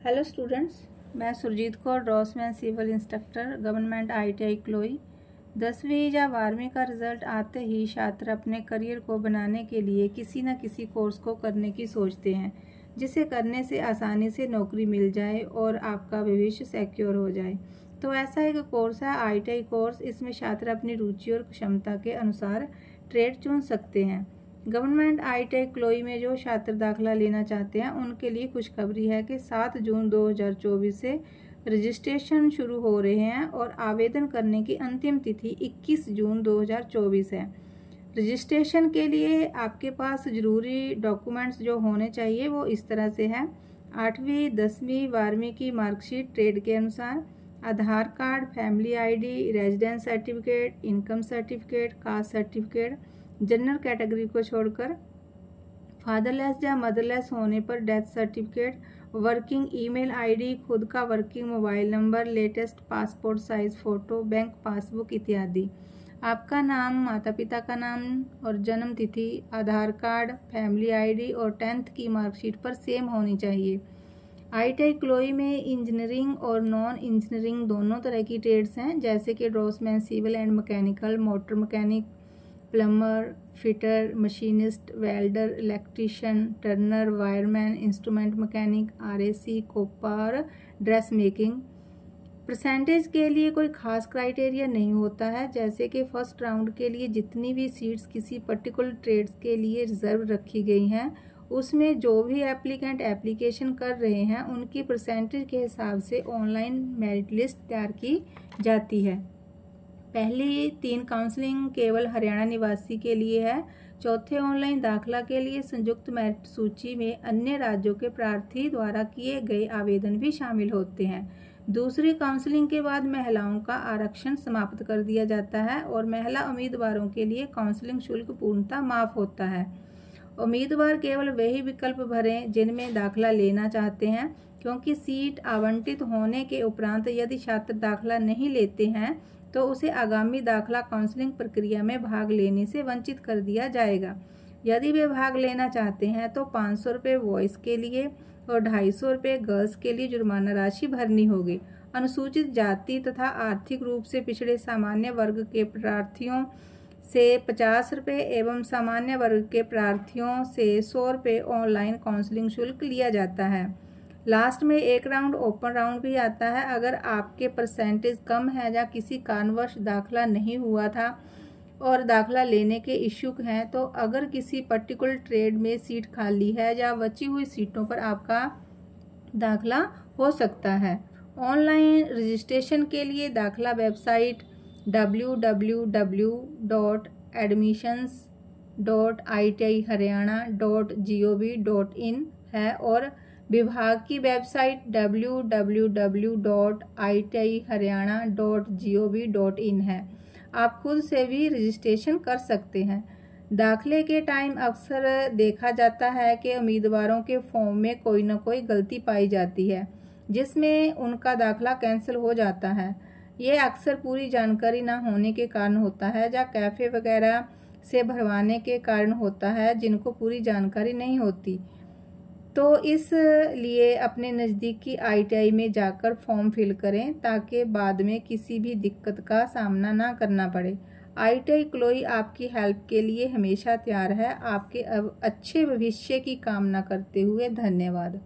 Hello students, मैं Surjeet Kaur, draughtsman civil instructor, government ITI Kaloi. 10वीं या 12वीं का रिज़ल्ट आते ही छात्र अपने करियर को बनाने के लिए किसी न किसी कोर्स को करने की सोचते हैं, जिसे करने से आसानी से नौकरी मिल जाए और आपका भविष्य सिक्योर हो जाए। तो ऐसा एक कोर्स है ITI कोर्स। इसमें छात्र अपनी रुचि और क्षमता के अनुसार ट्रेड चुन सकते हैं। गवर्नमेंट ITI क्लोई में जो छात्र दाखिला लेना चाहते हैं उनके लिए खुशखबरी है कि 7 जून 2024 से रजिस्ट्रेशन शुरू हो रहे हैं और आवेदन करने की अंतिम तिथि 21 जून 2024 है। रजिस्ट्रेशन के लिए आपके पास ज़रूरी डॉक्यूमेंट्स जो होने चाहिए वो इस तरह से है। 8वीं, 10वीं, 12वीं की मार्कशीट ट्रेड के अनुसार, Aadhaar card, family ID, residence certificate, income certificate, caste certificate, general category को छोड़कर फादरलेस या मदरलेस होने पर death certificate, working email ID, खुद का working mobile number, latest passport size photo, bank passbook इत्यादि। आपका नाम, माता पिता का नाम और जन्म तिथि आधार कार्ड, फैमिली ID और 10th की मार्कशीट पर सेम होनी चाहिए। ITI क्लोई में इंजीनियरिंग और नॉन इंजीनियरिंग दोनों तरह की ट्रेड्स हैं, जैसे कि draughtsman civil and mechanical, motor mechanic, plumber, fitter, machinist, welder, electrician, turner, wireman, instrument mechanic, RAC, COPA और ड्रेस मेकिंग। परसेंटेज के लिए कोई खास क्राइटेरिया नहीं होता है, जैसे कि फर्स्ट राउंड के लिए जितनी भी सीट्स किसी पर्टिकुलर ट्रेड्स के लिए रिजर्व रखी गई हैं, उसमें जो भी एप्लीकेंट एप्लीकेशन कर रहे हैं उनकी परसेंटेज के हिसाब से ऑनलाइन मेरिट लिस्ट तैयार की जाती है। पहली 3 काउंसलिंग केवल हरियाणा निवासी के लिए है। चौथे ऑनलाइन दाखिला के लिए संयुक्त मेरिट सूची में अन्य राज्यों के प्रार्थी द्वारा किए गए आवेदन भी शामिल होते हैं। दूसरी काउंसलिंग के बाद महिलाओं का आरक्षण समाप्त कर दिया जाता है और महिला उम्मीदवारों के लिए काउंसलिंग शुल्क पूर्णतः माफ होता है। उम्मीदवार केवल वही विकल्प भरें जिनमें दाखिला लेना चाहते हैं, क्योंकि सीट आवंटित होने के उपरांत यदि छात्र दाखिला नहीं लेते हैं तो उसे आगामी दाखिला काउंसलिंग प्रक्रिया में भाग लेने से वंचित कर दिया जाएगा। यदि वे भाग लेना चाहते हैं तो 500 रुपये बॉयज़ के लिए और 250 रुपये गर्ल्स के लिए जुर्माना राशि भरनी होगी। अनुसूचित जाति तथा आर्थिक रूप से पिछड़े सामान्य वर्ग के प्रार्थियों से 50 रुपये एवं सामान्य वर्ग के प्रार्थियों से 100 रुपये ऑनलाइन काउंसलिंग शुल्क लिया जाता है। लास्ट में एक राउंड ओपन राउंड भी आता है। अगर आपके परसेंटेज कम है या किसी कारणवश दाखिला नहीं हुआ था और दाखिला लेने के इच्छुक हैं, तो अगर किसी पर्टिकुलर ट्रेड में सीट खाली है या बची हुई सीटों पर आपका दाखिला हो सकता है। ऑनलाइन रजिस्ट्रेशन के लिए दाखिला वेबसाइट www.admissions.itiharyana.gov.in है और विभाग की वेबसाइट www.itiharyana.gov.in है। आप खुद से भी रजिस्ट्रेशन कर सकते हैं। दाखिले के टाइम अक्सर देखा जाता है कि उम्मीदवारों के फॉर्म में कोई न कोई गलती पाई जाती है, जिसमें उनका दाखिला कैंसिल हो जाता है। ये अक्सर पूरी जानकारी ना होने के कारण होता है या कैफ़े वगैरह से भरवाने के कारण होता है, जिनको पूरी जानकारी नहीं होती। तो इसलिए अपने नज़दीकी ITI में जाकर फॉर्म फिल करें, ताकि बाद में किसी भी दिक्कत का सामना ना करना पड़े। ITI क्लोई आपकी हेल्प के लिए हमेशा तैयार है। आपके अच्छे भविष्य की कामना करते हुए धन्यवाद।